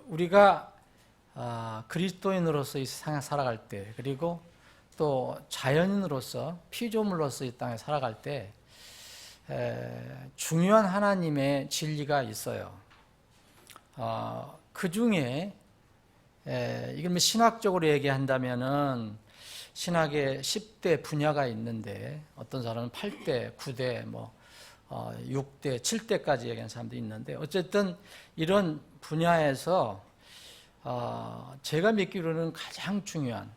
우리가 그리스도인으로서 이 세상에 살아갈 때, 그리고 또 자연인으로서 피조물로서 이 땅에 살아갈 때 중요한 하나님의 진리가 있어요. 그 중에 이걸 신학적으로 얘기한다면은 신학의 10대 분야가 있는데, 어떤 사람은 8대, 9대, 6대, 7대까지 얘기하는 사람도 있는데, 어쨌든 이런 분야에서 제가 믿기로는 가장 중요한,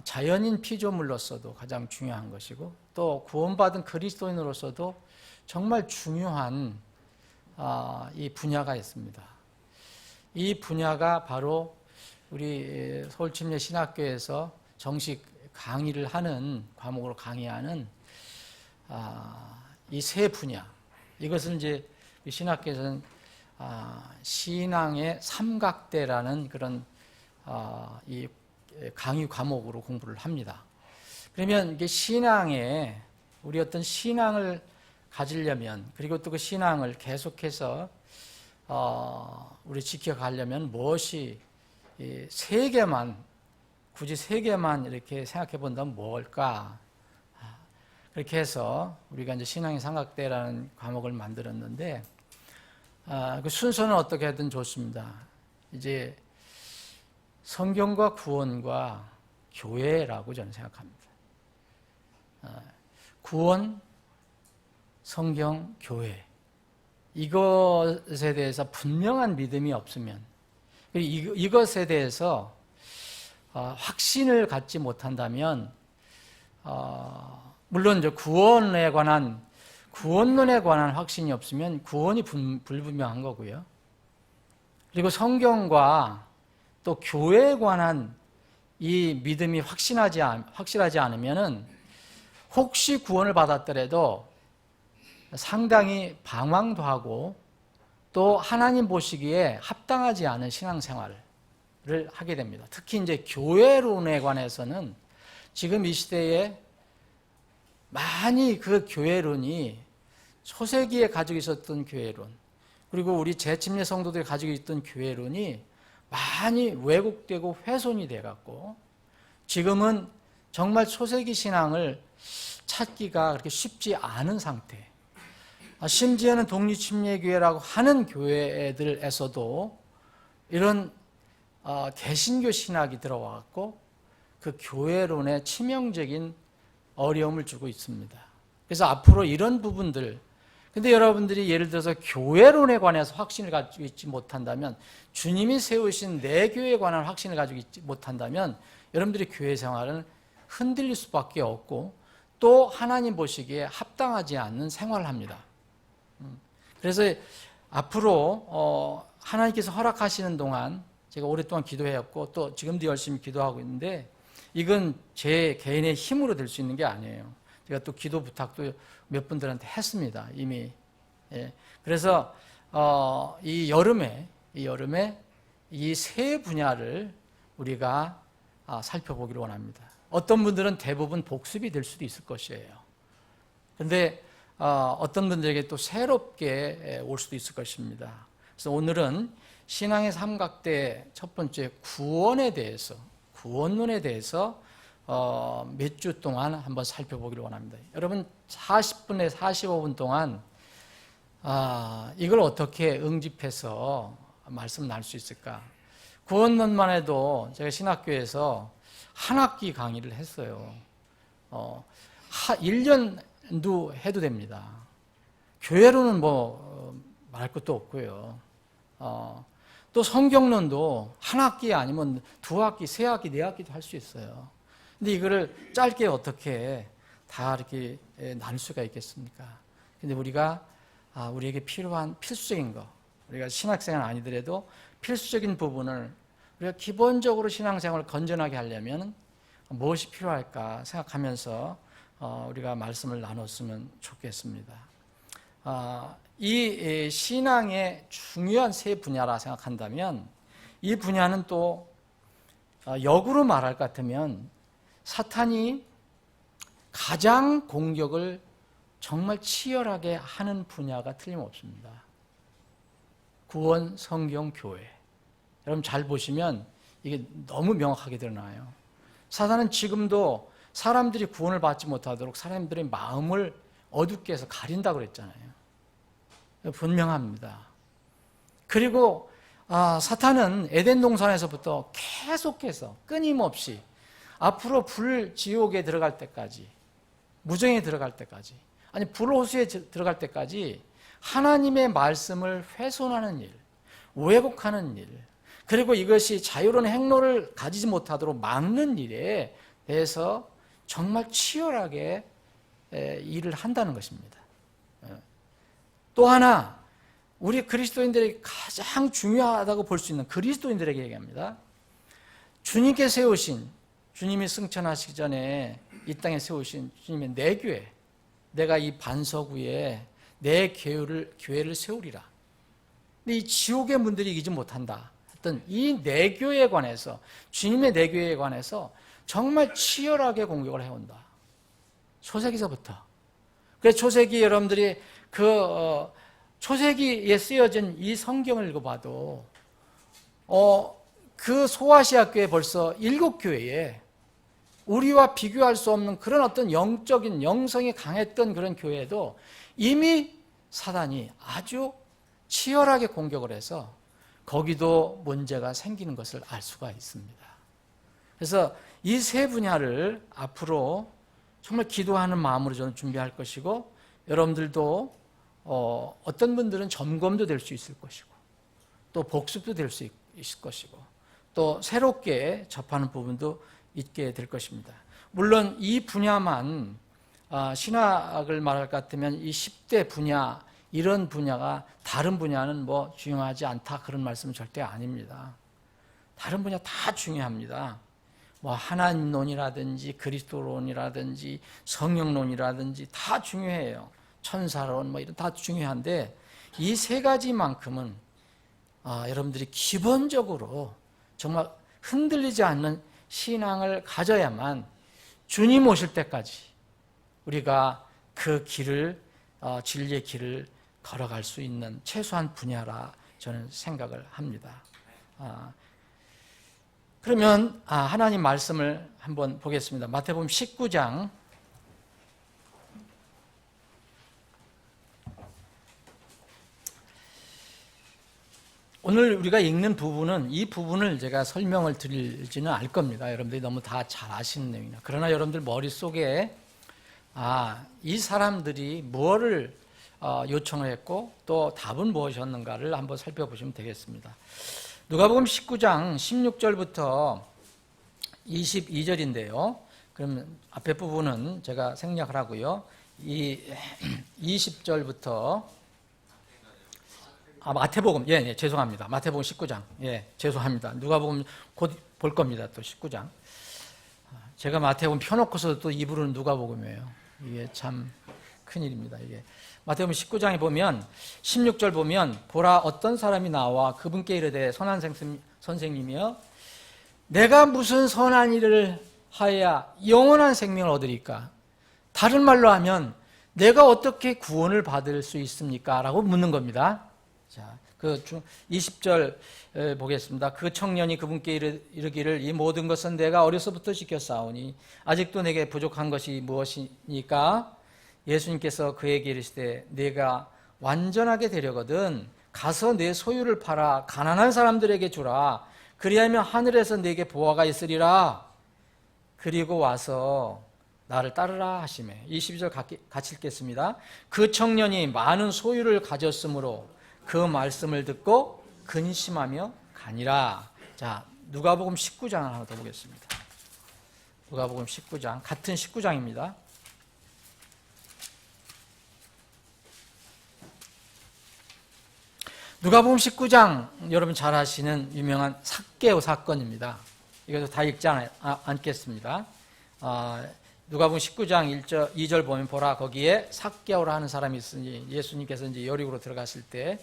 자연인 피조물로서도 가장 중요한 것이고, 또 구원받은 그리스도인으로서도 정말 중요한 이 분야가 있습니다. 이 분야가 바로 우리 서울침례 신학교에서 정식 강의를 하는, 과목으로 강의하는 이 세 분야. 이것은 이제 신학교에서는 신앙의 삼각대라는 그런 이 강의 과목으로 공부를 합니다. 그러면 이게 신앙에, 우리 어떤 신앙을 가지려면, 그리고 또 그 신앙을 계속해서 우리 지켜가려면 무엇이 세 개만, 굳이 세 개만 이렇게 생각해 본다면 뭘까? 그렇게 해서 우리가 이제 신앙의 삼각대라는 과목을 만들었는데, 그 순서는 어떻게 하든 좋습니다. 이제 성경과 구원과 교회라고 저는 생각합니다. 구원, 성경, 교회. 이것에 대해서 분명한 믿음이 없으면, 이것에 대해서 확신을 갖지 못한다면, 물론 이제 구원론에 관한 확신이 없으면 구원이 불분명한 거고요. 그리고 성경과 또 교회에 관한 이 믿음이 확실하지 않으면은, 혹시 구원을 받았더라도 상당히 방황도 하고, 또 하나님 보시기에 합당하지 않은 신앙생활을 하게 됩니다. 특히 이제 교회론에 관해서는 지금 이 시대에 많이 그 교회론이, 초세기에 가지고 있었던 교회론, 그리고 우리 재침례 성도들이 가지고 있던 교회론이 많이 왜곡되고 훼손이 돼갖고, 지금은 정말 초세기 신앙을 찾기가 그렇게 쉽지 않은 상태. 심지어는 독립침례교회라고 하는 교회들에서도 이런 개신교 신학이 들어와갖고 그 교회론에 치명적인 어려움을 주고 있습니다. 그래서 앞으로 이런 부분들, 근데 여러분들이 예를 들어서 교회론에 관해서 확신을 가지고 있지 못한다면, 주님이 세우신 내 교회에 관한 확신을 가지고 있지 못한다면, 여러분들의 교회 생활은 흔들릴 수밖에 없고, 또 하나님 보시기에 합당하지 않는 생활을 합니다. 그래서 앞으로 하나님께서 허락하시는 동안 제가 오랫동안 기도해왔고, 또 지금도 열심히 기도하고 있는데, 이건 제 개인의 힘으로 될 수 있는 게 아니에요. 제가 또 기도 부탁도 몇 분들한테 했습니다, 이미. 그래서 이 여름에 이 세 분야를 우리가 살펴보기를 원합니다. 어떤 분들은 대부분 복습이 될 수도 있을 것이에요. 그런데 어떤 분들에게 또 새롭게 올 수도 있을 것입니다. 그래서 오늘은 신앙의 삼각대 첫 번째 구원론에 대해서 몇 주 동안 한번 살펴보기를 원합니다. 여러분 40분에 45분 동안 이걸 어떻게 응집해서 말씀을 나눌 수 있을까? 구원론만 해도 제가 신학교에서 한 학기 강의를 했어요. 1년도 해도 됩니다. 교회로는 말할 것도 없고요. 또 성경론도 한 학기 아니면 두 학기, 세 학기, 네 학기도 할 수 있어요. 근데 이거를 짧게 어떻게 다 이렇게 나눌 수가 있겠습니까? 근데 우리에게 필요한 필수적인 거, 우리가 신학생은 아니더라도 필수적인 부분을, 우리가 기본적으로 신앙생활을 건전하게 하려면 무엇이 필요할까 생각하면서 우리가 말씀을 나눴으면 좋겠습니다. 이 신앙의 중요한 세 분야라 생각한다면, 이 분야는 또 역으로 말할 것 같으면 사탄이 가장 공격을 정말 치열하게 하는 분야가 틀림없습니다. 구원 성경 교회. 여러분 잘 보시면 이게 너무 명확하게 드러나요. 사단은 지금도 사람들이 구원을 받지 못하도록 사람들의 마음을 어둡게 해서 가린다고 그랬잖아요. 분명합니다. 그리고 사탄은 에덴 동산에서부터 계속해서 끊임없이 앞으로 불지옥에 들어갈 때까지, 무정에 들어갈 때까지, 아니 불호수에 들어갈 때까지 하나님의 말씀을 훼손하는 일, 왜곡하는 일, 그리고 이것이 자유로운 행로를 가지지 못하도록 막는 일에 대해서 정말 치열하게 일을 한다는 것입니다. 또 하나, 우리 그리스도인들이 가장 중요하다고 볼 수 있는, 그리스도인들에게 얘기합니다. 주님께 세우신, 주님이 승천하시기 전에 이 땅에 세우신 주님의 내 교회, 내가 이 반석 위에 내 교회를 세우리라. 근데 이 지옥의 문들이 이기지 못한다 했던 이 내 교회에 관해서, 주님의 내 교회에 관해서 정말 치열하게 공격을 해온다. 초세기서부터. 그래서 초세기 여러분들이 초세기에 쓰여진 이 성경을 읽어봐도 그 소아시아 교회 벌써 7교회에 우리와 비교할 수 없는 그런 어떤 영적인 영성이 강했던 그런 교회에도 이미 사단이 아주 치열하게 공격을 해서 거기도 문제가 생기는 것을 알 수가 있습니다. 그래서 이 세 분야를 앞으로 정말 기도하는 마음으로 저는 준비할 것이고, 여러분들도 어떤 분들은 점검도 될 수 있을 것이고, 또 복습도 될 수 있을 것이고, 또 새롭게 접하는 부분도 있게 될 것입니다. 물론 이 분야만 신학을 말할 것 같으면 이 10대 분야, 이런 분야가 다른 분야는 뭐 중요하지 않다, 그런 말씀은 절대 아닙니다. 다른 분야 다 중요합니다. 뭐 하나님론이라든지 그리스도론이라든지 성령론이라든지 다 중요해요. 천사론 뭐 이런 다 중요한데 이 세 가지만큼은 여러분들이 기본적으로 정말 흔들리지 않는 신앙을 가져야만 주님 오실 때까지 우리가 그 길을, 진리의 길을 걸어갈 수 있는 최소한 분야라 저는 생각을 합니다. 그러면 하나님 말씀을 한번 보겠습니다. 마태복음 19장 오늘 우리가 읽는 부분은, 이 부분을 제가 설명을 드리지는 않을 겁니다. 여러분들이 너무 다 잘 아시는 내용이나. 그러나 여러분들 머릿속에 이 사람들이 무엇을 요청을 했고 또 답은 무엇이었는가를 한번 살펴보시면 되겠습니다. 누가복음 19장 16절부터 22절인데요. 그러면 앞에 부분은 제가 생략을 하고요. 이 20절부터 마태복음, 죄송합니다. 마태복음 19장, 죄송합니다. 누가복음 곧 볼 겁니다. 또 19장. 제가 마태복음 펴놓고서 또 입으로는 누가복음이에요. 이게 참 큰일입니다. 이게 마태복음 19장에 보면 16절 보면, 보라 어떤 사람이 나와 그분께 이르되 선한 선생님이여 내가 무슨 선한 일을 하여야 영원한 생명을 얻으리까? 다른 말로 하면 내가 어떻게 구원을 받을 수 있습니까? 라고 묻는 겁니다. 자, 그 20절 보겠습니다. 그 청년이 그분께 이르기를 이 모든 것은 내가 어려서부터 지켰사오니 아직도 내게 부족한 것이 무엇이니까? 예수님께서 그에게 이르시되 내가 완전하게 되려거든 가서 내 소유를 팔아 가난한 사람들에게 주라. 그리하면 하늘에서 내게 보화가 있으리라. 그리고 와서 나를 따르라 하시매. 22절 같이 읽겠습니다. 그 청년이 많은 소유를 가졌으므로 그 말씀을 듣고 근심하며 가니라. 자, 누가복음 19장 하나 더 보겠습니다. 누가복음 19장, 같은 19장입니다. 누가복음 19장, 여러분 잘 아시는 유명한 삭개오 사건입니다. 이것도 다 읽지 않겠습니다. 누가복음 19장 2절 보면 보라 거기에 삭개오라 하는 사람이 있으니 예수님께서 이제 여리고로 들어갔을 때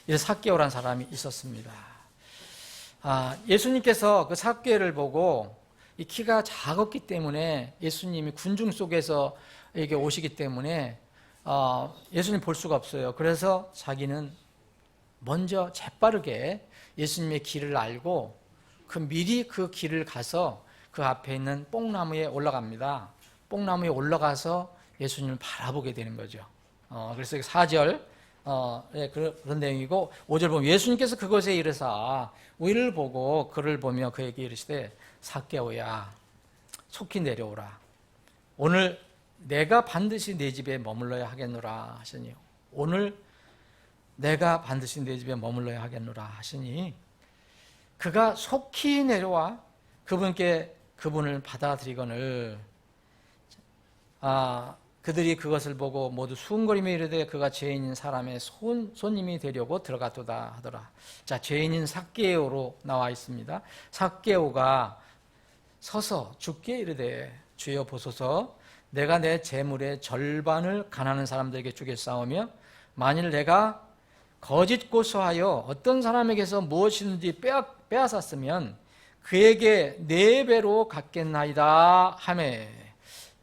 이 삭개오라는 사람이 있었습니다. 예수님께서 그 삭개오를 보고 이 키가 작았기 때문에 예수님이 군중 속에서 이렇게 오시기 때문에 예수님 볼 수가 없어요. 그래서 자기는 먼저 재빠르게 예수님의 길을 알고 미리 그 길을 가서 그 앞에 있는 뽕나무에 올라갑니다. 뽕나무에 올라가서 예수님을 바라보게 되는 거죠. 그래서 4절 그런 내용이고 5절 보면 예수님께서 그곳에 이르사 위를 보고 그를 보며 그에게 이르시되 삭개오야 속히 내려오라. 오늘 내가 반드시 내 집에 머물러야 하겠노라 하시니 오늘 내가 반드시 내 집에 머물러야 하겠노라 하시니 그가 속히 내려와 그분께 그분을 받아들이거늘 그들이 그것을 보고 모두 수군거리며 이르되 그가 죄인인 사람의 손님이 되려고 들어갔도다 하더라. 자, 죄인인 삭개오로 나와 있습니다. 삭개오가 서서 주께 이르되 주여 보소서 내가 내 재물의 절반을 가난한 사람들에게 주겠사오며 만일 내가 거짓 고소하여 어떤 사람에게서 무엇이든지 빼앗았으면 그에게 4배로 갚겠나이다 하매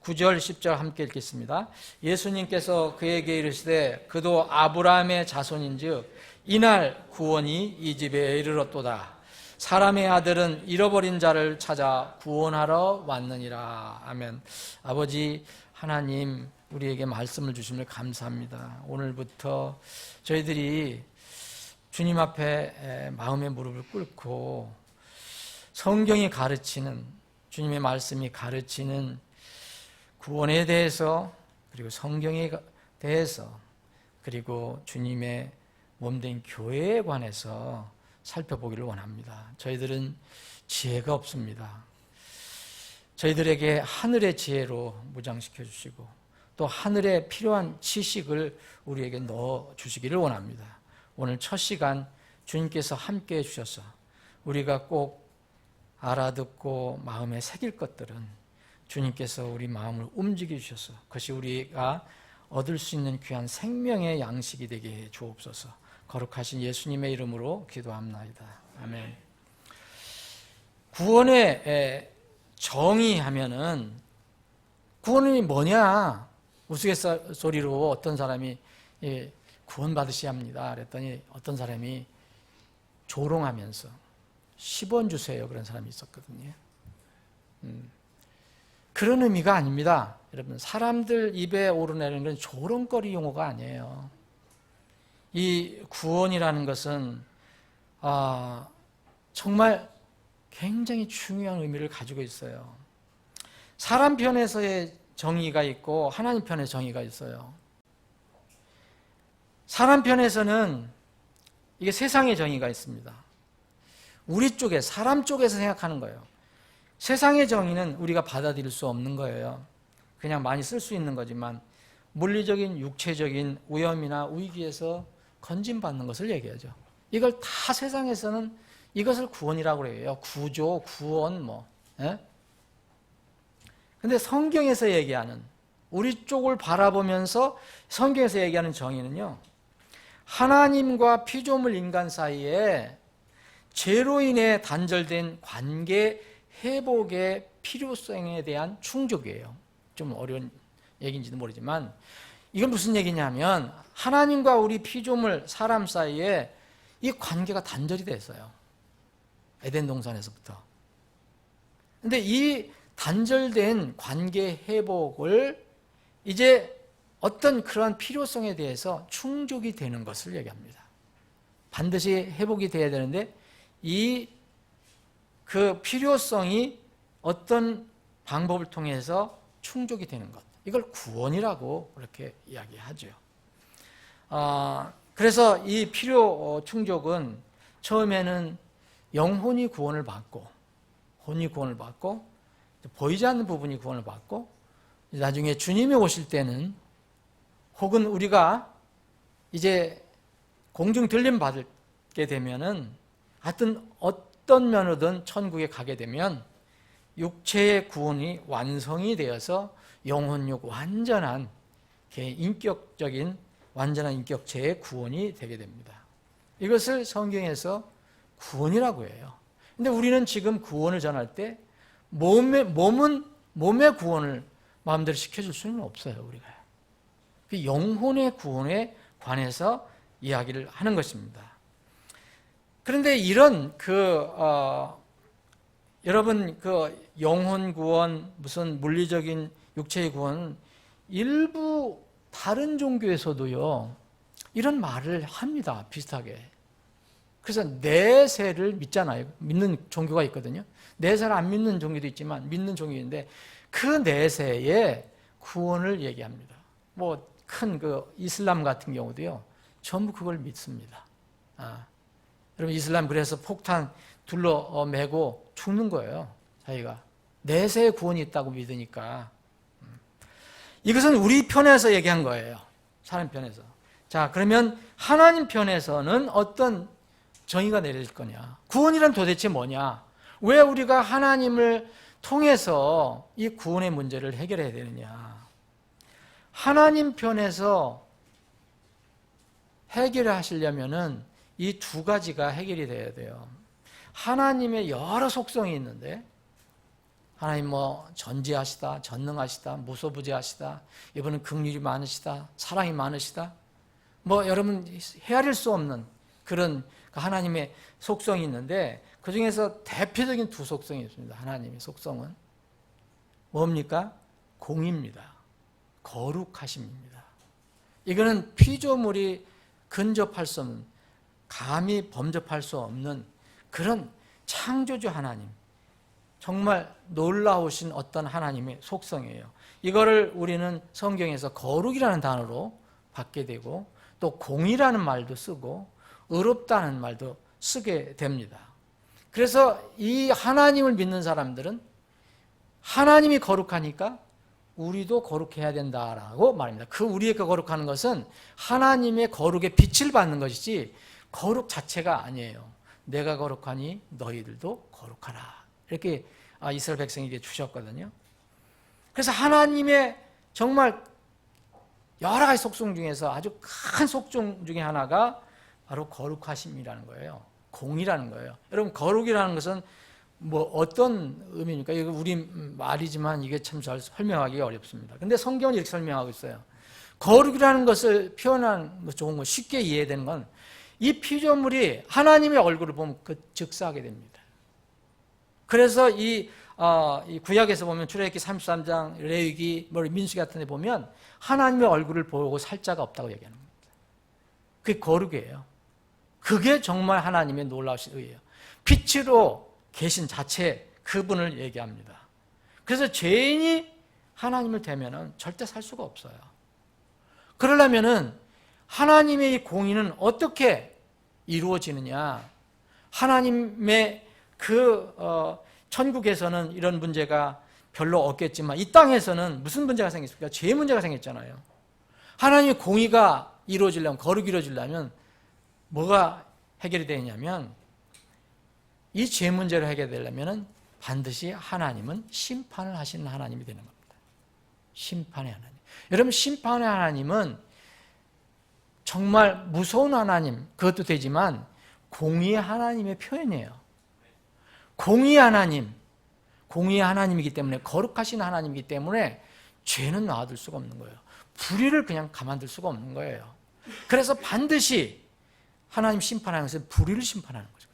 9절 10절 함께 읽겠습니다. 예수님께서 그에게 이르시되 그도 아브라함의 자손인즉 이날 구원이 이 집에 이르렀도다. 사람의 아들은 잃어버린 자를 찾아 구원하러 왔느니라. 아멘. 아버지 하나님 우리에게 말씀을 주심을 감사합니다. 오늘부터 저희들이 주님 앞에 마음의 무릎을 꿇고 성경이 가르치는 주님의 말씀이 가르치는 구원에 대해서 그리고 성경에 대해서 그리고 주님의 몸된 교회에 관해서 살펴보기를 원합니다. 저희들은 지혜가 없습니다. 저희들에게 하늘의 지혜로 무장시켜 주시고 또 하늘에 필요한 지식을 우리에게 넣어 주시기를 원합니다. 오늘 첫 시간 주님께서 함께 해 주셔서 우리가 꼭 알아듣고 마음에 새길 것들은 주님께서 우리 마음을 움직여 주셔서 그것이 우리가 얻을 수 있는 귀한 생명의 양식이 되게 해 주옵소서. 거룩하신 예수님의 이름으로 기도합나이다. 아멘. 구원의 정의하면은 구원이 뭐냐? 우스갯소리로 어떤 사람이 구원받으셔야 합니다. 그랬더니 어떤 사람이 조롱하면서 10원 주세요. 그런 사람이 있었거든요. 그런 의미가 아닙니다. 여러분, 사람들 입에 오르내리는 건 조롱거리 용어가 아니에요. 이 구원이라는 것은 정말 굉장히 중요한 의미를 가지고 있어요. 사람 편에서의 정의가 있고 하나님 편의 정의가 있어요. 사람 편에서는 이게 세상의 정의가 있습니다. 우리 쪽에 사람 쪽에서 생각하는 거예요. 세상의 정의는 우리가 받아들일 수 없는 거예요. 그냥 많이 쓸 수 있는 거지만 물리적인 육체적인 위험이나 위기에서 건진받는 것을 얘기하죠. 이걸 다 세상에서는 이것을 구원이라고 해요. 구조, 구원 뭐. 근데 성경에서 얘기하는 우리 쪽을 바라보면서 성경에서 얘기하는 정의는요. 하나님과 피조물 인간 사이에 죄로 인해 단절된 관계 회복의 필요성에 대한 충족이에요. 좀 어려운 얘기인지도 모르지만 이건 무슨 얘기냐면 하나님과 우리 피조물 사람 사이에 이 관계가 단절이 됐어요. 에덴 동산에서부터. 근데 이 단절된 관계 회복을 이제 어떤 그러한 필요성에 대해서 충족이 되는 것을 얘기합니다. 반드시 회복이 돼야 되는데 그 필요성이 어떤 방법을 통해서 충족이 되는 것. 이걸 구원이라고 그렇게 이야기하죠. 그래서 이 필요 충족은 처음에는 영혼이 구원을 받고, 혼이 구원을 받고, 보이지 않는 부분이 구원을 받고, 나중에 주님이 오실 때는 혹은 우리가 이제 공중 들림 받게 되면은 하여튼 어떤 면으로든 천국에 가게 되면 육체의 구원이 완성이 되어서 영혼육 완전한 인격적인 완전한 인격체의 구원이 되게 됩니다. 이것을 성경에서 구원이라고 해요. 근데 우리는 지금 구원을 전할 때 몸의 구원을 마음대로 시켜줄 수는 없어요. 우리가 그 영혼의 구원에 관해서 이야기를 하는 것입니다. 그런데 이런 여러분 영혼 구원, 무슨 물리적인 육체의 구원, 일부 다른 종교에서도요 이런 말을 합니다. 비슷하게. 그래서 내세를 믿잖아요. 믿는 종교가 있거든요. 내세를 안 믿는 종교도 있지만 믿는 종교인데 그 내세에 구원을 얘기합니다. 뭐 큰 이슬람 같은 경우도요 전부 그걸 믿습니다. 여러분 이슬람 그래서 폭탄 둘러매고 죽는 거예요. 자기가 내세의 구원이 있다고 믿으니까. 이것은 우리 편에서 얘기한 거예요. 사람 편에서. 자, 그러면 하나님 편에서는 어떤 정의가 내릴 거냐? 구원이란 도대체 뭐냐? 왜 우리가 하나님을 통해서 이 구원의 문제를 해결해야 되느냐? 하나님 편에서 해결하시려면은 이 두 가지가 해결이 돼야 돼요. 하나님의 여러 속성이 있는데, 하나님 전지하시다, 전능하시다, 무소부재하시다, 이분은 긍휼이 많으시다, 사랑이 많으시다, 여러분 헤아릴 수 없는 그런 하나님의 속성이 있는데 그 중에서 대표적인 두 속성이 있습니다. 하나님의 속성은 뭡니까? 공입니다. 거룩하심입니다. 이거는 피조물이 근접할 수 없는, 감히 범접할 수 없는 그런 창조주 하나님, 정말 놀라우신 어떤 하나님의 속성이에요. 이거를 우리는 성경에서 거룩이라는 단어로 받게 되고 또 공이라는 말도 쓰고 의롭다는 말도 쓰게 됩니다. 그래서 이 하나님을 믿는 사람들은 하나님이 거룩하니까 우리도 거룩해야 된다라고 말합니다. 우리의 거룩하는 것은 하나님의 거룩의 빛을 받는 것이지 거룩 자체가 아니에요. 내가 거룩하니 너희들도 거룩하라. 이렇게 이스라엘 백성에게 주셨거든요. 그래서 하나님의 정말 여러 가지 속성 중에서 아주 큰 속성 중에 하나가 바로 거룩하심이라는 거예요. 공이라는 거예요. 여러분 거룩이라는 것은 어떤 의미입니까? 이거 우리 말이지만 이게 참 잘 설명하기가 어렵습니다. 근데 성경은 이렇게 설명하고 있어요. 거룩이라는 것을 표현하는 거 좋은 거, 쉽게 이해되는 건 이 피조물이 하나님의 얼굴을 보면 즉사하게 됩니다. 그래서 이 구약에서 보면 출애굽기 33장, 레위기, 민수기 같은 데 보면 하나님의 얼굴을 보고 살 자가 없다고 얘기하는 겁니다. 그게 거룩이에요. 그게 정말 하나님의 놀라우신 의예요. 빛으로 계신 자체 그분을 얘기합니다. 그래서 죄인이 하나님을 대면은 절대 살 수가 없어요. 그러려면은 하나님의 이 공의는 어떻게 이루어지느냐? 하나님의 천국에서는 이런 문제가 별로 없겠지만 이 땅에서는 무슨 문제가 생겼습니까? 죄 문제가 생겼잖아요. 하나님의 공의가 이루어지려면, 거룩이 이루어지려면 뭐가 해결이 되냐면 이 죄 문제를 해결되려면 반드시 하나님은 심판을 하시는 하나님이 되는 겁니다. 심판의 하나님. 여러분 심판의 하나님은 정말 무서운 하나님, 그것도 되지만 공의의 하나님의 표현이에요. 공의의 하나님, 공의의 하나님이기 때문에, 거룩하신 하나님이기 때문에 죄는 놔둘 수가 없는 거예요. 불의를 그냥 가만둘 수가 없는 거예요. 그래서 반드시 하나님 심판하는 것은 불의를 심판하는 거죠.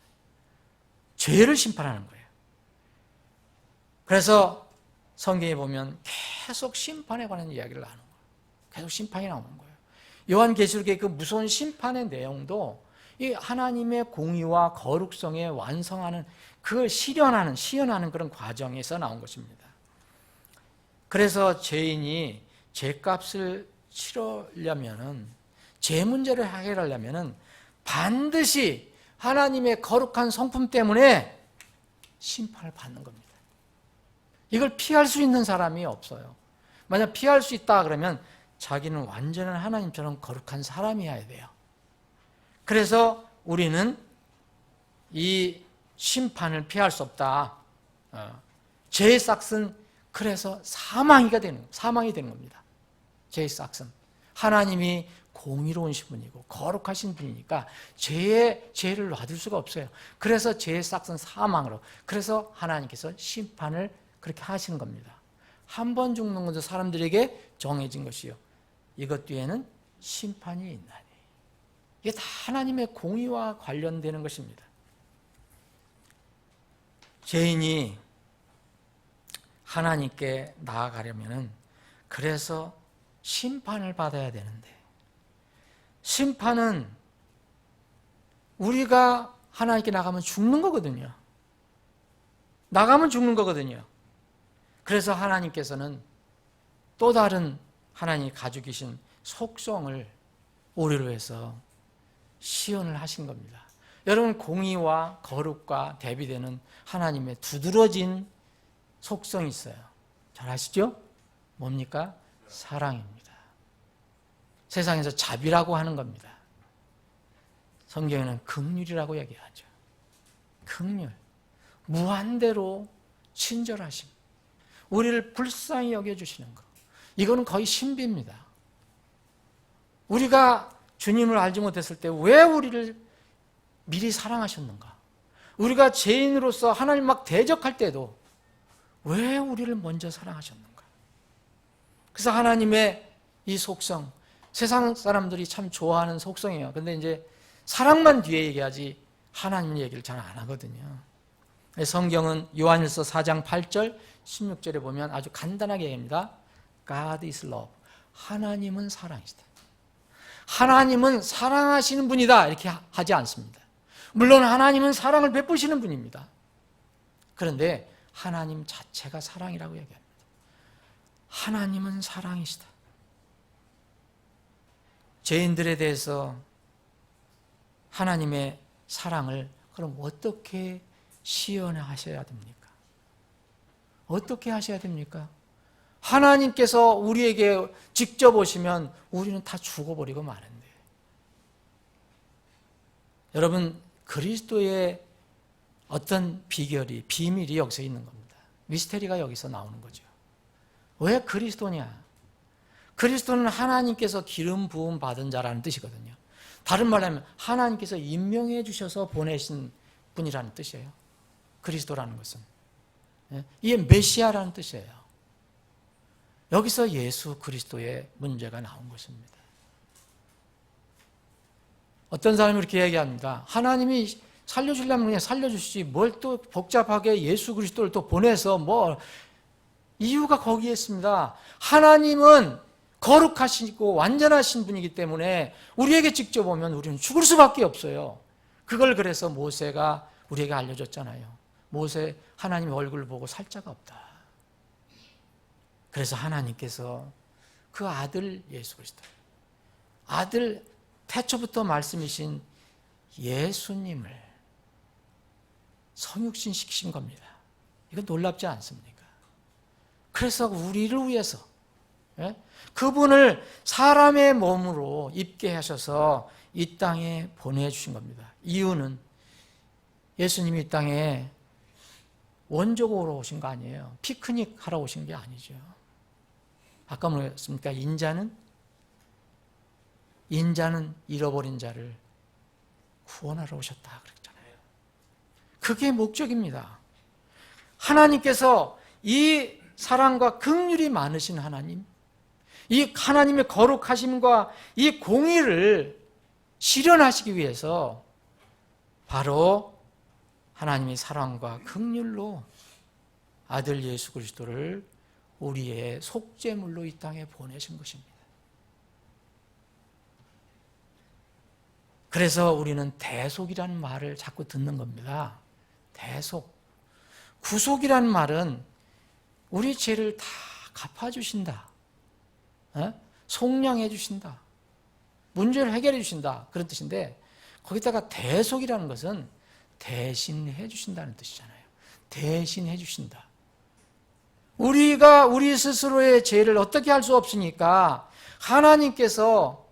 죄를 심판하는 거예요. 그래서 성경에 보면 계속 심판에 관한 이야기를 나누는 거예요. 계속 심판이 나오는 거예요. 요한계시록의 그 무서운 심판의 내용도 이 하나님의 공의와 거룩성에 완성하는, 그걸 시연하는 그런 과정에서 나온 것입니다. 그래서 죄인이 죄값을 치르려면은, 죄 문제를 해결하려면은 반드시 하나님의 거룩한 성품 때문에 심판을 받는 겁니다. 이걸 피할 수 있는 사람이 없어요. 만약 피할 수 있다 그러면 자기는 완전한 하나님처럼 거룩한 사람이어야 돼요. 그래서 우리는 이 심판을 피할 수 없다. 죄의 싹은 그래서 사망이 되는 겁니다. 죄의 싹은 하나님이 공의로우신 분이고 거룩하신 분이니까 죄를 놔둘 수가 없어요. 그래서 죄의 싹은 사망으로, 그래서 하나님께서 심판을 그렇게 하시는 겁니다. 한 번 죽는 것도 사람들에게 정해진 것이요, 이것 뒤에는 심판이 있나니. 이게 다 하나님의 공의와 관련되는 것입니다. 죄인이 하나님께 나아가려면은 그래서 심판을 받아야 되는데, 심판은 우리가 하나님께 나가면 죽는 거거든요. 나가면 죽는 거거든요. 그래서 하나님께서는 또 다른 하나님이 가지고 계신 속성을 우리를 위해서 시연을 하신 겁니다. 여러분, 공의와 거룩과 대비되는 하나님의 두드러진 속성이 있어요. 잘 아시죠? 뭡니까? 사랑입니다. 세상에서 자비라고 하는 겁니다. 성경에는 긍휼이라고 얘기하죠. 긍휼, 무한대로 친절하심, 우리를 불쌍히 여겨주시는 것, 이거는 거의 신비입니다. 우리가 주님을 알지 못했을 때 왜 우리를 미리 사랑하셨는가? 우리가 죄인으로서 하나님 막 대적할 때도 왜 우리를 먼저 사랑하셨는가? 그래서 하나님의 이 속성, 세상 사람들이 참 좋아하는 속성이에요. 근데 이제 사랑만 뒤에 얘기하지 하나님 얘기를 잘 안 하거든요. 성경은 요한일서 4장 8절 16절에 보면 아주 간단하게 얘기합니다. God is love. 하나님은 사랑이시다. 하나님은 사랑하시는 분이다 이렇게 하지 않습니다. 물론 하나님은 사랑을 베푸시는 분입니다. 그런데 하나님 자체가 사랑이라고 얘기합니다. 하나님은 사랑이시다. 죄인들에 대해서 하나님의 사랑을 그럼 어떻게 시연하셔야 됩니까? 어떻게 하셔야 됩니까? 하나님께서 우리에게 직접 오시면 우리는 다 죽어버리고 마는데, 여러분, 그리스도의 어떤 비밀이 여기서 있는 겁니다. 미스테리가 여기서 나오는 거죠. 왜 그리스도냐? 그리스도는 하나님께서 기름 부음 받은 자라는 뜻이거든요. 다른 말로 하면 하나님께서 임명해 주셔서 보내신 분이라는 뜻이에요. 그리스도라는 것은. 이게 메시아라는 뜻이에요. 여기서 예수 그리스도의 문제가 나온 것입니다. 어떤 사람이 이렇게 얘기합니다. 하나님이 살려주려면 그냥 살려주시지 뭘 또 복잡하게 예수 그리스도를 또 보내서 뭐, 이유가 거기에 있습니다. 하나님은 거룩하시고 완전하신 분이기 때문에 우리에게 직접 오면 우리는 죽을 수밖에 없어요. 그걸 그래서 모세가 우리에게 알려줬잖아요. 모세, 하나님의 얼굴을 보고 살 자가 없다. 그래서 하나님께서 그 아들 예수 그리스도, 아들 태초부터 말씀이신 예수님을 성육신 시키신 겁니다. 이건 놀랍지 않습니까? 그래서 우리를 위해서 그분을 사람의 몸으로 입게 하셔서 이 땅에 보내주신 겁니다. 이유는 예수님이 이 땅에 원적으로 오신 거 아니에요. 피크닉 하러 오신 게 아니죠. 아까 뭐였습니까? 인자는 잃어버린 자를 구원하러 오셨다 그랬잖아요. 그게 목적입니다. 하나님께서 이 사랑과 긍휼이 많으신 하나님, 이 하나님의 거룩하심과 이 공의를 실현하시기 위해서 바로 하나님의 사랑과 긍휼로 아들 예수 그리스도를 우리의 속죄물로 이 땅에 보내신 것입니다. 그래서 우리는 대속이라는 말을 자꾸 듣는 겁니다. 대속. 구속이라는 말은 우리 죄를 다 갚아주신다, 속량해 주신다, 문제를 해결해 주신다, 그런 뜻인데, 거기다가 대속이라는 것은 대신해 주신다는 뜻이잖아요. 대신해 주신다. 우리가 우리 스스로의 죄를 어떻게 할 수 없으니까 하나님께서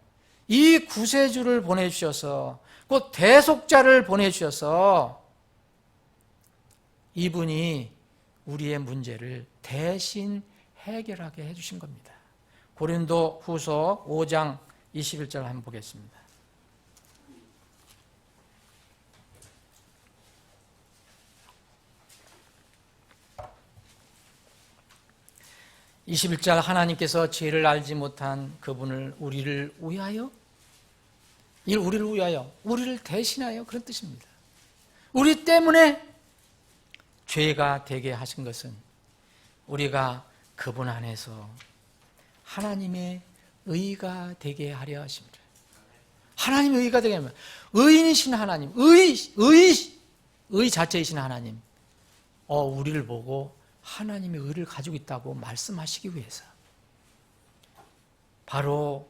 이 구세주를 보내주셔서, 곧 대속자를 보내주셔서 이분이 우리의 문제를 대신 해결하게 해주신 겁니다. 고린도 후서 5장 21절 한번 보겠습니다. (21절) 하나님께서 죄를 알지 못한 그분을 우리를 위하여, 우리를 대신하여, 그런 뜻입니다. 우리 때문에 죄가 되게 하신 것은 우리가 그분 안에서 하나님의 의가 되게 하려 하십니다. 하나님의 의가 되게 하면 의인이신 하나님, 의 자체이신 하나님, 우리를 보고 하나님의 의를 가지고 있다고 말씀하시기 위해서 바로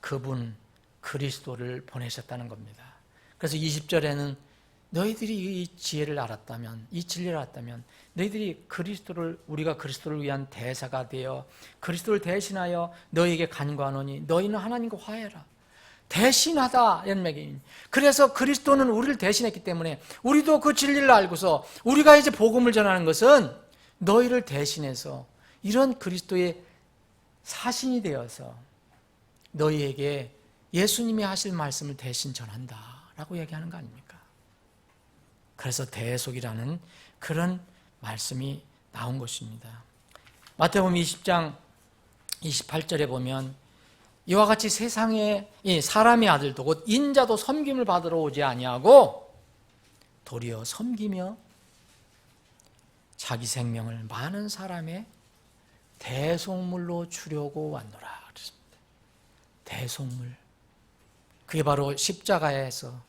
그분 그리스도를 보내셨다는 겁니다. 그래서 20절에는 너희들이 이 지혜를 알았다면, 이 진리를 알았다면 너희들이 우리가 그리스도를 위한 대사가 되어 그리스도를 대신하여 너희에게 간구하노니 너희는 하나님과 화해라. 대신하다 이런 맥이. 그래서 그리스도는 우리를 대신했기 때문에 우리도 그 진리를 알고서 우리가 이제 복음을 전하는 것은 너희를 대신해서 이런 그리스도의 사신이 되어서 너희에게 예수님이 하실 말씀을 대신 전한다라고 얘기하는 거 아닙니까? 그래서 대속이라는 그런 말씀이 나온 것입니다. 마태복음 20장 28절에 보면 이와 같이 세상에 사람의 아들도 곧 인자도 섬김을 받으러 오지 아니하고 도리어 섬기며 자기 생명을 많은 사람의 대속물로 주려고 왔노라 그랬습니다. 대속물. 그게 바로 십자가에서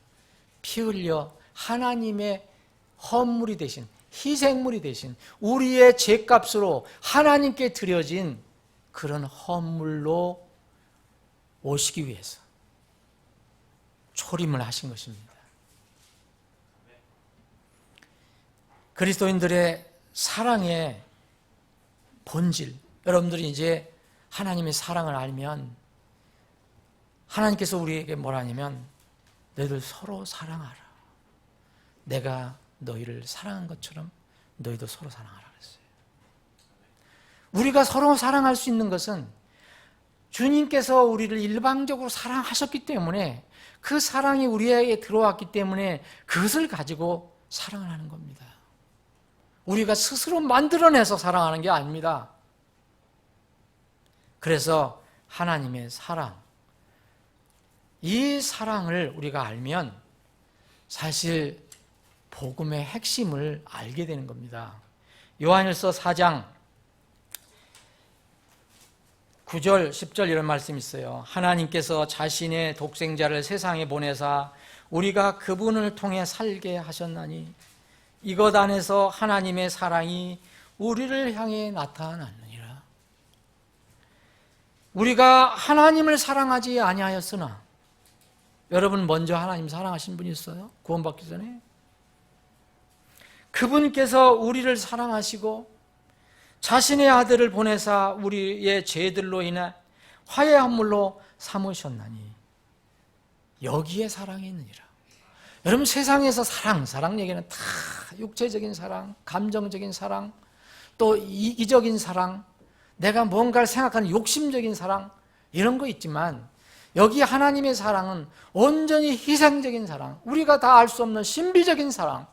피 흘려 하나님의 헌물이 되신, 희생물이 되신 우리의 죄값으로 하나님께 드려진 그런 헌물로 오시기 위해서 초림을 하신 것입니다. 그리스도인들의 사랑의 본질, 여러분들이 이제 하나님의 사랑을 알면 하나님께서 우리에게 뭐라 하냐면 너희들 서로 사랑하라. 내가 너희를 사랑한 것처럼 너희도 서로 사랑하라 그랬어요. 우리가 서로 사랑할 수 있는 것은 주님께서 우리를 일방적으로 사랑하셨기 때문에 그 사랑이 우리에게 들어왔기 때문에 그것을 가지고 사랑을 하는 겁니다. 우리가 스스로 만들어내서 사랑하는 게 아닙니다. 그래서 하나님의 사랑, 이 사랑을 우리가 알면 사실 복음의 핵심을 알게 되는 겁니다. 요한일서 4장 9절, 10절 이런 말씀이 있어요. 하나님께서 자신의 독생자를 세상에 보내사 우리가 그분을 통해 살게 하셨나니 이것 안에서 하나님의 사랑이 우리를 향해 나타났느니라. 우리가 하나님을 사랑하지 아니하였으나, 여러분 먼저 하나님 사랑하신 분이 있어요? 구원받기 전에? 그분께서 우리를 사랑하시고 자신의 아들을 보내사 우리의 죄들로 인해 화해한물로 삼으셨나니 여기에 사랑이 있느니라. 여러분 세상에서 사랑 얘기는 다 육체적인 사랑, 감정적인 사랑, 또 이기적인 사랑, 내가 뭔가를 생각하는 욕심적인 사랑 이런 거 있지만 여기 하나님의 사랑은 온전히 희생적인 사랑, 우리가 다 알 수 없는 신비적인 사랑,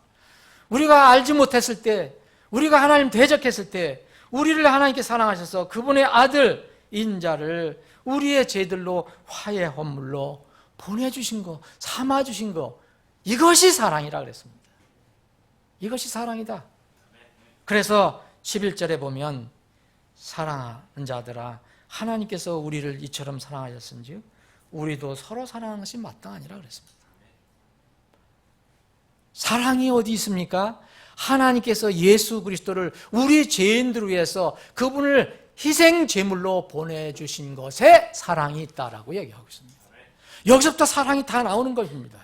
우리가 알지 못했을 때, 우리가 하나님 대적했을 때 우리를 하나님께 사랑하셔서 그분의 아들 인자를 우리의 죄들로 화해 헌물로 보내주신 거, 삼아주신 거, 이것이 사랑이라 그랬습니다. 이것이 사랑이다. 그래서 11절에 보면 사랑하는 자들아 하나님께서 우리를 이처럼 사랑하셨은지 우리도 서로 사랑하는 것이 마땅하니라 그랬습니다. 사랑이 어디 있습니까? 하나님께서 예수 그리스도를 우리 죄인들을 위해서 그분을 희생 제물로 보내주신 것에 사랑이 있다라고 얘기하고 있습니다. 여기서부터 사랑이 다 나오는 것입니다.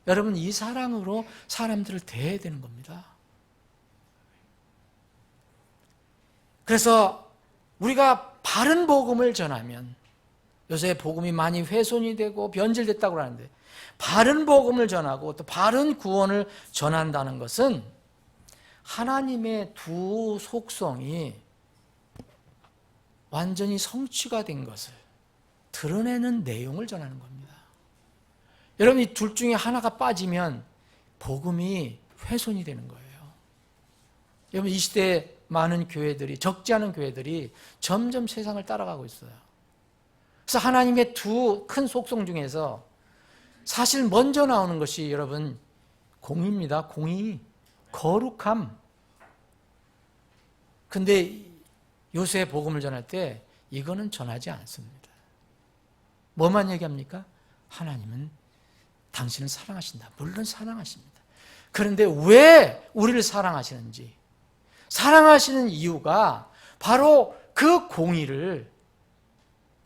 여러분 이 사랑으로 사람들을 대해야 되는 겁니다. 그래서 우리가 바른 복음을 전하면, 요새 복음이 많이 훼손이 되고 변질됐다고 하는데 바른 복음을 전하고 또 바른 구원을 전한다는 것은 하나님의 두 속성이 완전히 성취가 된 것을 드러내는 내용을 전하는 겁니다. 여러분 이 둘 중에 하나가 빠지면 복음이 훼손이 되는 거예요. 여러분 이 시대에 많은 교회들이, 적지 않은 교회들이 점점 세상을 따라가고 있어요. 그래서 하나님의 두 큰 속성 중에서 사실 먼저 나오는 것이 여러분 공의입니다. 거룩함. 근데 요새 복음을 전할 때 이거는 전하지 않습니다. 뭐만 얘기합니까? 하나님은 당신을 사랑하신다. 물론 사랑하십니다. 그런데 왜 우리를 사랑하시는지, 사랑하시는 이유가 바로 그 공의를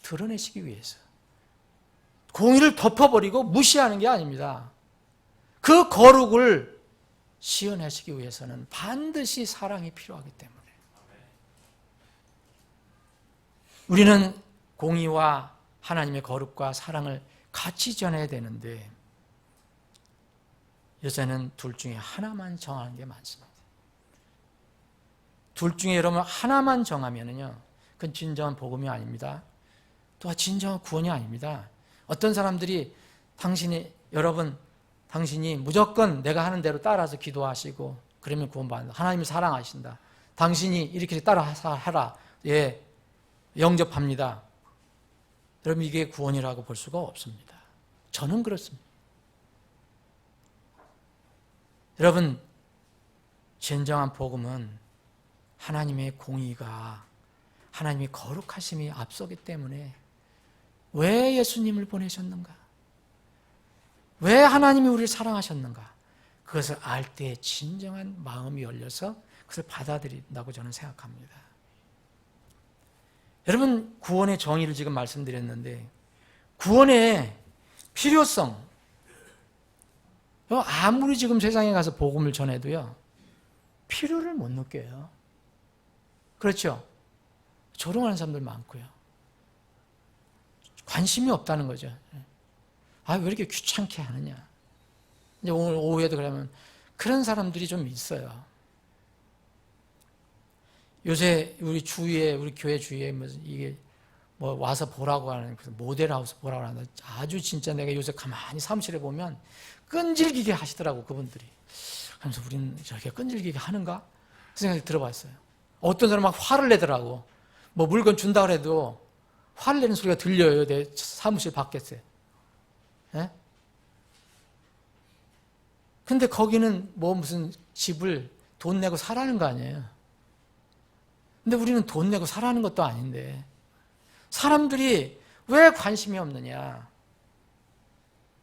드러내시기 위해서, 공의를 덮어버리고 무시하는 게 아닙니다. 그 거룩을 시연하시기 위해서는 반드시 사랑이 필요하기 때문에 우리는 공의와 하나님의 거룩과 사랑을 같이 전해야 되는데 요새는 둘 중에 하나만 정하는 게 많습니다. 둘 중에 여러분 하나만 정하면은요, 그건 진정한 복음이 아닙니다. 또 진정한 구원이 아닙니다. 어떤 사람들이 당신이 무조건 내가 하는 대로 따라서 기도하시고 그러면 구원받는다. 하나님이 사랑하신다. 당신이 이렇게 따라하라. 예, 영접합니다. 여러분 이게 구원이라고 볼 수가 없습니다. 저는 그렇습니다. 여러분 진정한 복음은 하나님의 공의가, 하나님의 거룩하심이 앞서기 때문에 왜 예수님을 보내셨는가? 왜 하나님이 우리를 사랑하셨는가? 그것을 알 때 진정한 마음이 열려서 그것을 받아들인다고 저는 생각합니다. 여러분 구원의 정의를 지금 말씀드렸는데 구원의 필요성, 아무리 지금 세상에 가서 복음을 전해도요 필요를 못 느껴요. 그렇죠? 조롱하는 사람들 많고요. 관심이 없다는 거죠. 왜 이렇게 귀찮게 하느냐. 이제 오늘 오후에도 그러면 그런 사람들이 좀 있어요. 요새 우리 교회 주위에 이게 와서 보라고 하는 모델하우스 보라고 하는 아주 진짜 내가 요새 가만히 사무실에 보면 끈질기게 하시더라고 그분들이. 그래서 우리는 저렇게 끈질기게 하는가? 그 생각이 들어봤어요. 어떤 사람은 막 화를 내더라고. 물건 준다 그래도 화를 내는 소리가 들려요. 내 사무실 밖에서. 예? 근데 거기는 무슨 집을 돈 내고 사라는 거 아니에요. 근데 우리는 돈 내고 사라는 것도 아닌데 사람들이 왜 관심이 없느냐?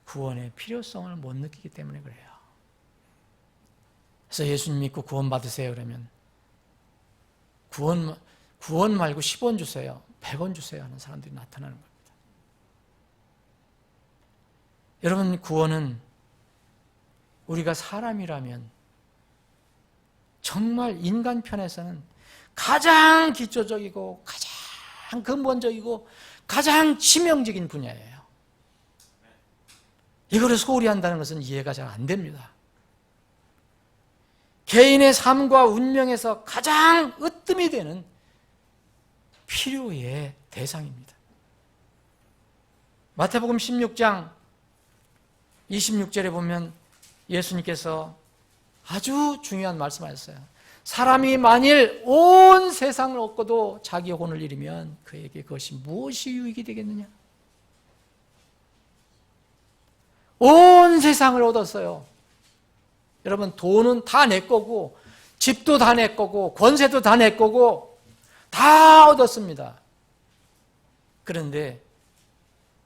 구원의 필요성을 못 느끼기 때문에 그래요. 그래서 예수님 믿고 구원 받으세요 그러면 구원 말고 10원 주세요, 100원 주세요 하는 사람들이 나타나는 겁니다. 여러분 구원은 우리가 사람이라면 정말 인간 편에서는 가장 기초적이고 가장 근본적이고 가장 치명적인 분야예요. 이거를 소홀히 한다는 것은 이해가 잘 안 됩니다. 개인의 삶과 운명에서 가장 으뜸이 되는 필요의 대상입니다. 마태복음 16장 26절에 보면 예수님께서 아주 중요한 말씀하셨어요. 사람이 만일 온 세상을 얻고도 자기 혼을 잃으면 그에게 그것이 무엇이 유익이 되겠느냐? 온 세상을 얻었어요. 여러분 돈은 다 내 거고 집도 다 내 거고 권세도 다 내 거고 다 얻었습니다. 그런데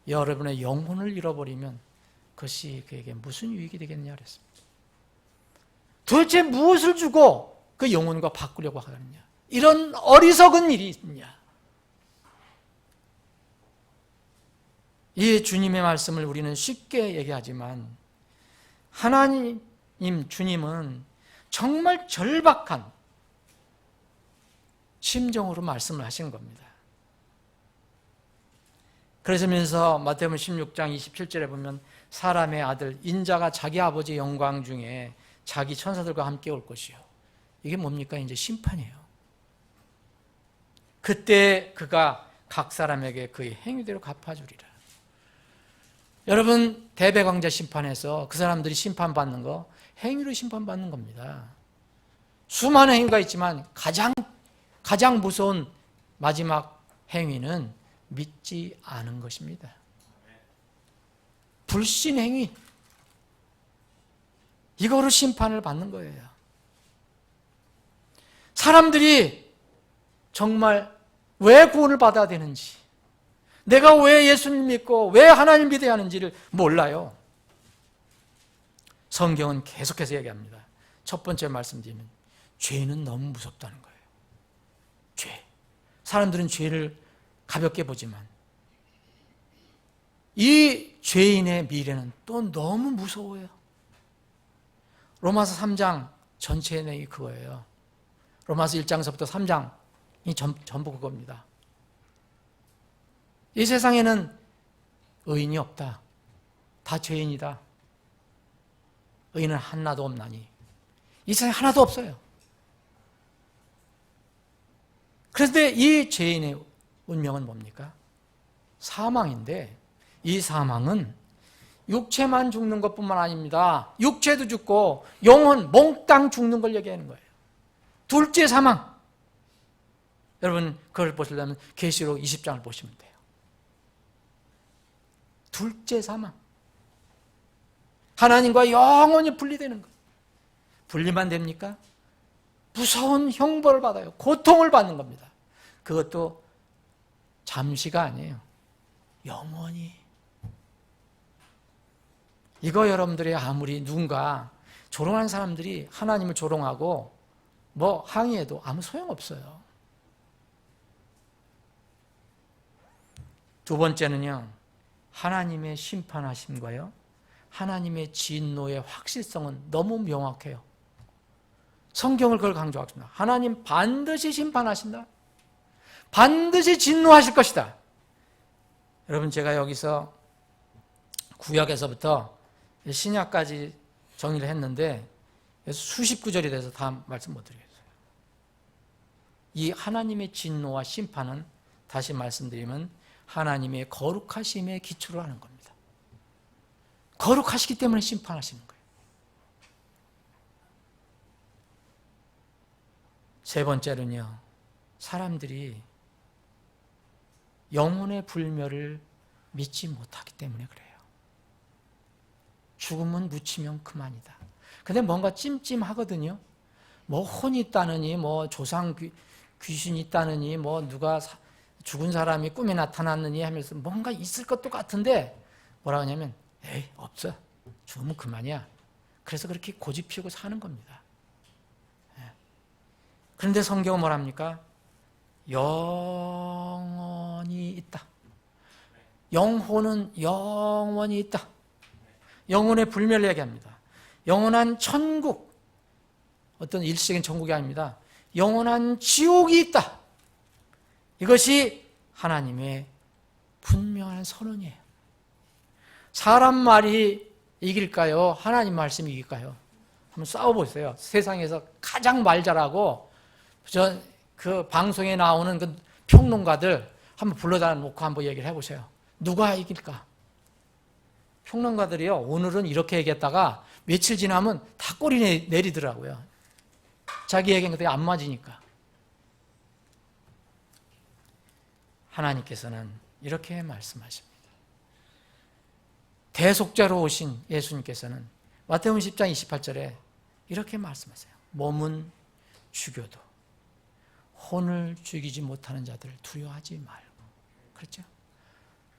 여러분의 영혼을 잃어버리면 그것이 그에게 무슨 유익이 되겠냐 그랬습니다. 도대체 무엇을 주고 그 영혼과 바꾸려고 하느냐? 이런 어리석은 일이 있느냐? 이 주님의 말씀을 우리는 쉽게 얘기하지만 하나님 주님은 정말 절박한 심정으로 말씀을 하시는 겁니다. 그러면서 마태복음 16장 27절에 보면 사람의 아들 인자가 자기 아버지 영광 중에 자기 천사들과 함께 올 것이요. 이게 뭡니까? 이제 심판이에요. 그때 그가 각 사람에게 그의 행위대로 갚아주리라. 여러분 대백왕자 심판에서 그 사람들이 심판받는 거 행위로 심판받는 겁니다. 수많은 행위가 있지만 가장 무서운 마지막 행위는 믿지 않은 것입니다. 불신 행위. 이거로 심판을 받는 거예요. 사람들이 정말 왜 구원을 받아야 되는지, 내가 왜 예수님 믿고 왜 하나님 믿어야 하는지를 몰라요. 성경은 계속해서 얘기합니다. 첫 번째 말씀드리면 죄는 너무 무섭다는 거예요. 죄. 사람들은 죄를 가볍게 보지만 이 죄인의 미래는 또 너무 무서워요. 로마서 3장 전체 내용이 그거예요. 로마서 1장서부터 3장이 전부 그겁니다. 이 세상에는 의인이 없다. 다 죄인이다. 의인은 하나도 없나니. 이 세상에 하나도 없어요. 그런데 이 죄인의 운명은 뭡니까? 사망인데 이 사망은 육체만 죽는 것뿐만 아닙니다. 육체도 죽고 영혼 몽땅 죽는 걸 얘기하는 거예요. 둘째 사망. 여러분 그걸 보시려면 계시록 20장을 보시면 돼요. 둘째 사망. 하나님과 영원히 분리되는 것. 분리만 됩니까? 무서운 형벌을 받아요. 고통을 받는 겁니다. 그것도 잠시가 아니에요. 영원히. 이거 여러분들이 아무리 누군가 조롱하는 사람들이 하나님을 조롱하고 뭐 항의해도 아무 소용없어요. 두 번째는요, 하나님의 심판하심과요, 하나님의 진노의 확실성은 너무 명확해요. 성경을 그걸 강조하십니다. 하나님 반드시 심판하신다. 반드시 진노하실 것이다. 여러분 제가 여기서 구약에서부터 신약까지 정리를 했는데 수십 구절이 돼서 다 말씀 못 드리겠어요. 이 하나님의 진노와 심판은 다시 말씀드리면 하나님의 거룩하심에 기초로 하는 겁니다. 거룩하시기 때문에 심판하시는 거예요. 세 번째는요, 사람들이 영혼의 불멸을 믿지 못하기 때문에 그래요. 죽으면 묻히면 그만이다. 근데 뭔가 찜찜하거든요. 뭐 혼이 있다느니, 뭐 조상 귀신이 있다느니, 뭐 누가 죽은 사람이 꿈에 나타났느니 하면서 뭔가 있을 것도 같은데 뭐라고 하냐면 에이 없어. 죽으면 그만이야. 그래서 그렇게 고집 피우고 사는 겁니다. 그런데 성경은 뭐랍니까? 영원히 있다. 영혼은 영원히 있다. 영혼의 불멸을 얘기합니다. 영원한 천국, 어떤 일시적인 천국이 아닙니다. 영원한 지옥이 있다. 이것이 하나님의 분명한 선언이에요. 사람 말이 이길까요? 하나님 말씀이 이길까요? 한번 싸워보세요. 세상에서 가장 말 잘하고 그 방송에 나오는 그 평론가들 한번 불러다 놓고 한번 얘기를 해보세요. 누가 이길까? 평론가들이요, 오늘은 이렇게 얘기했다가 며칠 지나면 다 꼬리 내리더라고요. 자기 얘기는 그때 안 맞으니까. 하나님께서는 이렇게 말씀하십니다. 대속자로 오신 예수님께서는 마태복음 10장 28절에 이렇게 말씀하세요. 몸은 죽여도 혼을 죽이지 못하는 자들을 두려워하지 말고. 그렇죠?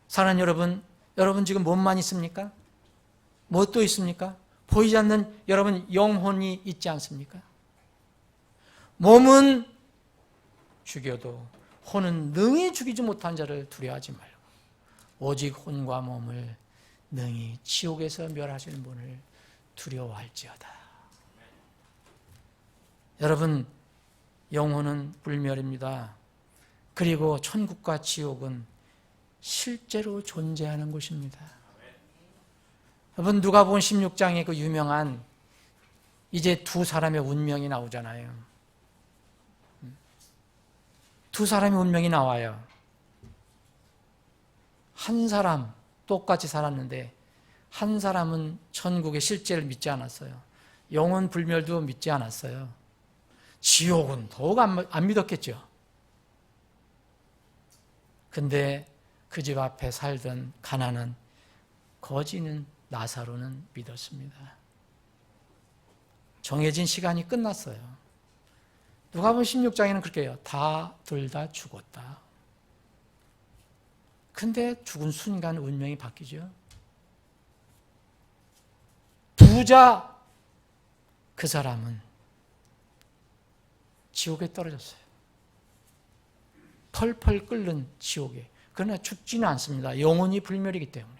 사랑하는 여러분 지금 몸만 있습니까? 무엇도 있습니까? 보이지 않는 여러분 영혼이 있지 않습니까? 몸은 죽여도 혼은 능히 죽이지 못한 자를 두려워하지 말고 오직 혼과 몸을 능히 지옥에서 멸하시는 분을 두려워할지어다. 여러분, 영혼은 불멸입니다. 그리고 천국과 지옥은 실제로 존재하는 곳입니다. 여러분, 누가복음 16장에 그 유명한 이제 두 사람의 운명이 나오잖아요. 두 사람의 운명이 나와요. 한 사람 똑같이 살았는데 한 사람은 천국의 실제를 믿지 않았어요. 영혼 불멸도 믿지 않았어요. 지옥은 더욱 안 믿었겠죠. 근데 그 집 앞에 살던 가난한 거지는 나사로는 믿었습니다. 정해진 시간이 끝났어요. 누가복음 16장에는 그렇게 해요. 둘 다 죽었다. 근데 죽은 순간 운명이 바뀌죠. 부자 그 사람은 지옥에 떨어졌어요. 펄펄 끓는 지옥에. 그러나 죽지는 않습니다. 영원히 불멸이기 때문에.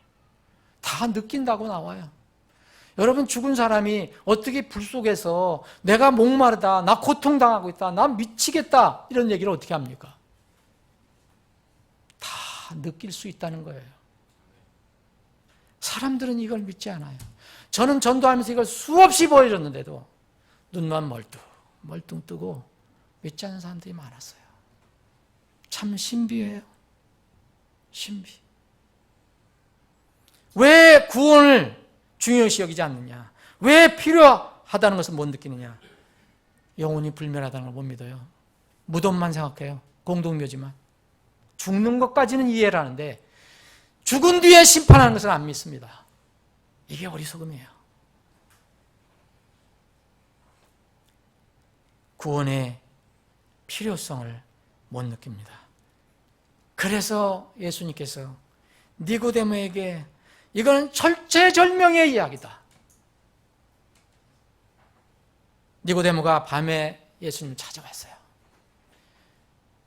다 느낀다고 나와요. 여러분, 죽은 사람이 어떻게 불 속에서 내가 목마르다, 나 고통당하고 있다, 나 미치겠다 이런 얘기를 어떻게 합니까? 다 느낄 수 있다는 거예요. 사람들은 이걸 믿지 않아요. 저는 전도하면서 이걸 수없이 보여줬는데도 눈만 멀뚱 뜨고 믿지 않는 사람들이 많았어요. 참 신비해요. 신비. 왜 구원을 중요시 여기지 않느냐? 왜 필요하다는 것을 못 느끼느냐? 영혼이 불멸하다는 걸 못 믿어요. 무덤만 생각해요. 공동묘지만. 죽는 것까지는 이해를 하는데 죽은 뒤에 심판하는 것은 안 믿습니다. 이게 어리석음이에요. 구원의 필요성을 못 느낍니다. 그래서 예수님께서 니고데모에게 이거는 절체절명의 이야기다. 니고데모가 밤에 예수님을 찾아왔어요.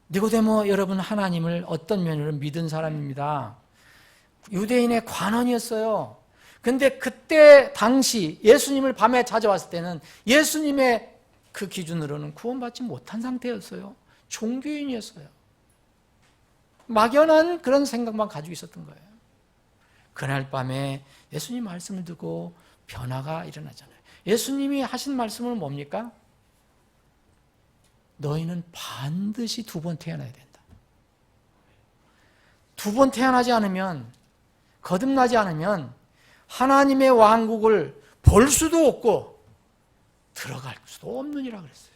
니고데모 여러분, 하나님을 어떤 면으로 믿은 사람입니다. 유대인의 관원이었어요. 근데 그때 당시 예수님을 밤에 찾아왔을 때는 예수님의 그 기준으로는 구원받지 못한 상태였어요. 종교인이었어요. 막연한 그런 생각만 가지고 있었던 거예요. 그날 밤에 예수님 말씀을 듣고 변화가 일어나잖아요. 예수님이 하신 말씀은 뭡니까? 너희는 반드시 2번 태어나야 된다. 2번 태어나지 않으면, 거듭나지 않으면 하나님의 왕국을 볼 수도 없고 들어갈 수도 없느니라 그랬어요.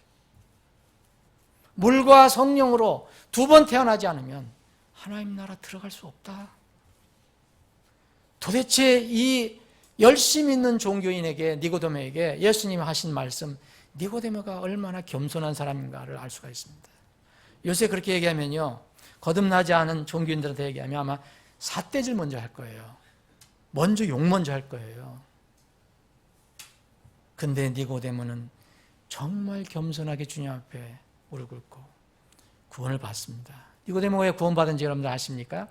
물과 성령으로 2번 태어나지 않으면 하나님 나라 들어갈 수 없다. 도대체 이 열심 있는 종교인에게, 니고데모에게 예수님이 하신 말씀, 니고데모가 얼마나 겸손한 사람인가를 알 수가 있습니다. 요새 그렇게 얘기하면요, 거듭나지 않은 종교인들한테 얘기하면 아마 삿대질 먼저 할 거예요. 먼저 욕 먼저 할 거예요. 근데 니고데모는 정말 겸손하게 주님 앞에 무릎 꿇고 구원을 받습니다. 니고데모가 왜 구원받은지 여러분들 아십니까?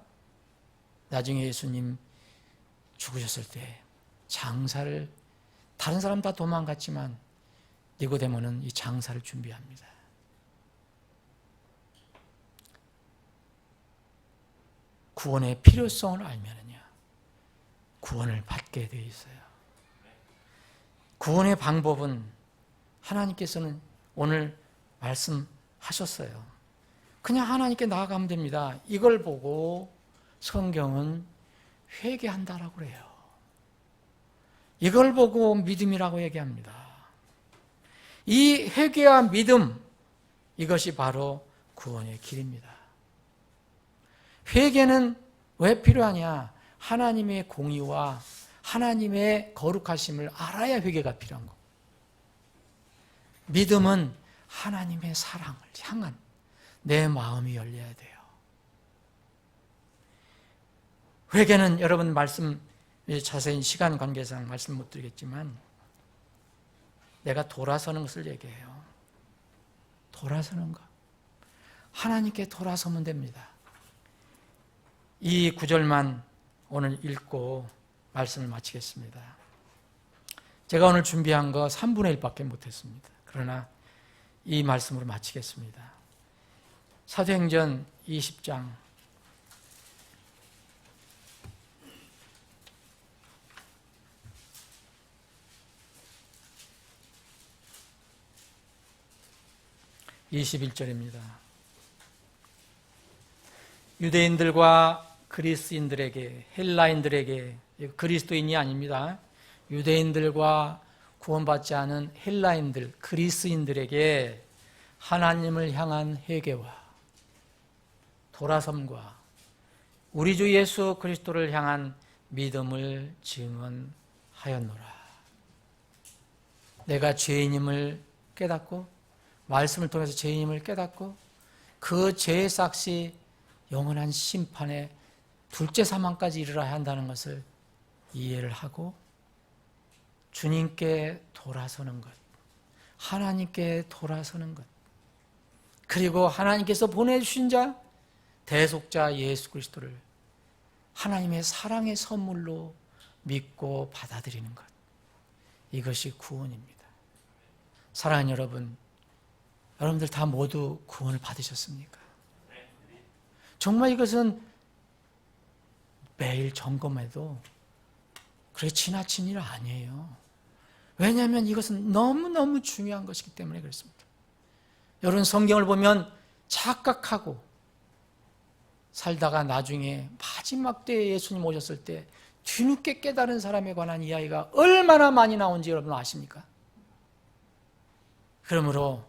나중에 예수님 죽으셨을 때 장사를, 다른 사람 다 도망갔지만 니고데모는 이 장사를 준비합니다. 구원의 필요성을 알면은요, 구원을 받게 되어 있어요. 구원의 방법은 하나님께서는 오늘 말씀하셨어요. 그냥 하나님께 나아가면 됩니다. 이걸 보고 성경은 회개한다라고 그래요. 이걸 보고 믿음이라고 얘기합니다. 이 회개와 믿음, 이것이 바로 구원의 길입니다. 회개는 왜 필요하냐? 하나님의 공의와 하나님의 거룩하심을 알아야 회개가 필요한 거. 믿음은 하나님의 사랑을 향한 내 마음이 열려야 돼요. 회개는 여러분 말씀, 자세히 시간 관계상 말씀 못 드리겠지만 내가 돌아서는 것을 얘기해요. 돌아서는 것. 하나님께 돌아서면 됩니다. 이 구절만 오늘 읽고 말씀을 마치겠습니다. 제가 오늘 준비한 거 3분의 1밖에 못했습니다. 그러나 이 말씀으로 마치겠습니다. 사도행전 20장 21절입니다. 유대인들과 그리스인들에게, 헬라인들에게, 그리스도인이 아닙니다. 유대인들과 구원받지 않은 헬라인들, 그리스인들에게 하나님을 향한 회개와 돌아섬과 우리 주 예수 그리스도를 향한 믿음을 증언하였노라. 내가 죄인임을 깨닫고 말씀을 통해서 죄인임을 깨닫고 그 죄의 삭시 영원한 심판에 둘째 사망까지 이르러야 한다는 것을 이해를 하고 주님께 돌아서는 것, 하나님께 돌아서는 것, 그리고 하나님께서 보내주신 자 대속자 예수 그리스도를 하나님의 사랑의 선물로 믿고 받아들이는 것, 이것이 구원입니다. 사랑하는 여러분, 여러분들 다 모두 구원을 받으셨습니까? 정말 이것은 매일 점검해도 그렇게 지나친 일 아니에요. 왜냐하면 이것은 너무너무 중요한 것이기 때문에 그렇습니다. 여러분, 성경을 보면 착각하고 살다가 나중에 마지막 때에 예수님 오셨을 때 뒤늦게 깨달은 사람에 관한 이야기가 얼마나 많이 나온지 여러분 아십니까? 그러므로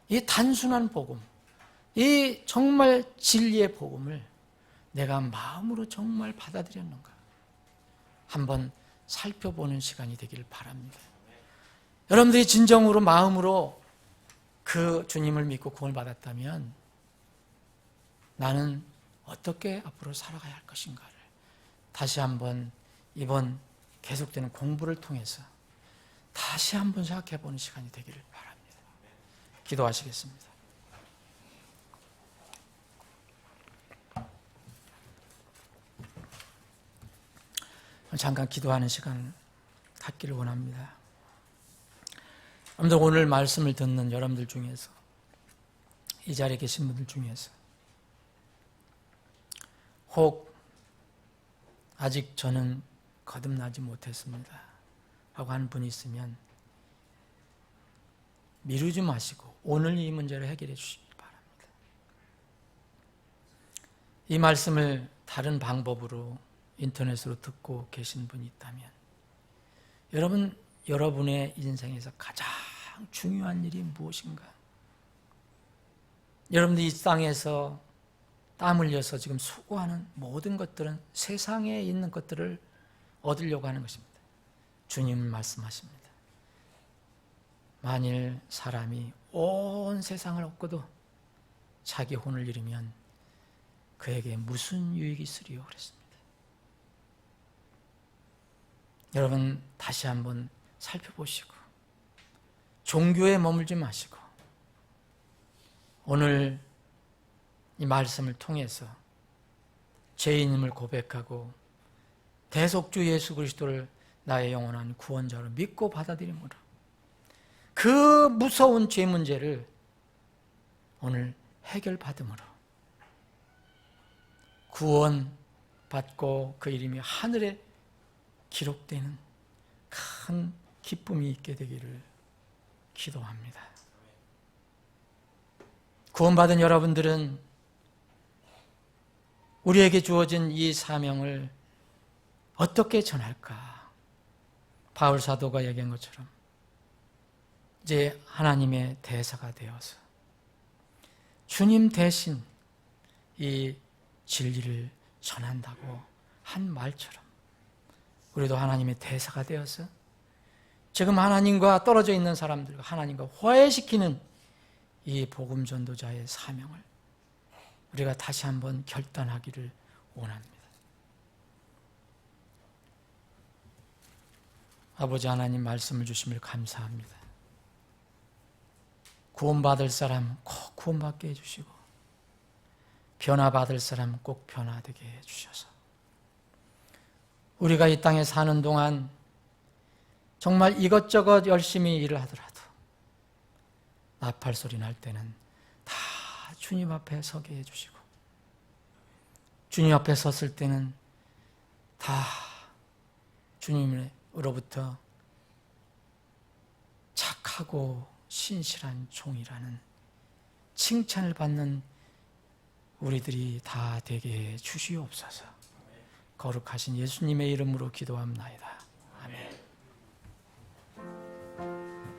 이 단순한 복음, 이 정말 진리의 복음을 내가 마음으로 정말 받아들였는가 한번 살펴보는 시간이 되기를 바랍니다. 여러분들이 진정으로 마음으로 그 주님을 믿고 구원을 받았다면 나는 어떻게 앞으로 살아가야 할 것인가를 다시 한번 이번 계속되는 공부를 통해서 다시 한번 생각해 보는 시간이 되기를 바랍니다. 기도하시겠습니다. 잠깐 기도하는 시간을 갖기를 원합니다. 여러분들, 오늘 말씀을 듣는 여러분들 중에서, 이 자리에 계신 분들 중에서 혹 아직 저는 거듭나지 못했습니다 라고 하는 분이 있으면 미루지 마시고 오늘 이 문제를 해결해 주시기 바랍니다. 이 말씀을 다른 방법으로 인터넷으로 듣고 계신 분이 있다면 여러분의 인생에서 가장 중요한 일이 무엇인가? 여러분들이 이 땅에서 땀 흘려서 지금 수고하는 모든 것들은 세상에 있는 것들을 얻으려고 하는 것입니다. 주님은 말씀하십니다. 만일 사람이 온 세상을 얻고도 자기 혼을 잃으면 그에게 무슨 유익이 있으리요? 그랬습니다. 여러분, 다시 한번 살펴보시고 종교에 머물지 마시고 오늘 이 말씀을 통해서 죄인임을 고백하고 대속주 예수 그리스도를 나의 영원한 구원자로 믿고 받아들임으로 그 무서운 죄 문제를 오늘 해결받음으로 구원받고 그 이름이 하늘에 기록되는 큰 기쁨이 있게 되기를 기도합니다. 구원받은 여러분들은 우리에게 주어진 이 사명을 어떻게 전할까? 바울 사도가 얘기한 것처럼 이제 하나님의 대사가 되어서 주님 대신 이 진리를 전한다고 한 말처럼 우리도 하나님의 대사가 되어서 지금 하나님과 떨어져 있는 사람들과 하나님과 화해시키는 이 복음 전도자의 사명을 우리가 다시 한번 결단하기를 원합니다. 아버지 하나님, 말씀을 주심을 감사합니다. 구원받을 사람 꼭 구원받게 해주시고 변화받을 사람 꼭 변화되게 해주셔서 우리가 이 땅에 사는 동안 정말 이것저것 열심히 일을 하더라도 나팔 소리 날 때는 다 주님 앞에 서게 해주시고 주님 앞에 섰을 때는 다 주님으로부터 착하고 신실한 종이라는 칭찬을 받는 우리들이 다 되게 해 주시옵소서. 거룩하신 예수님의 이름으로 기도합나이다.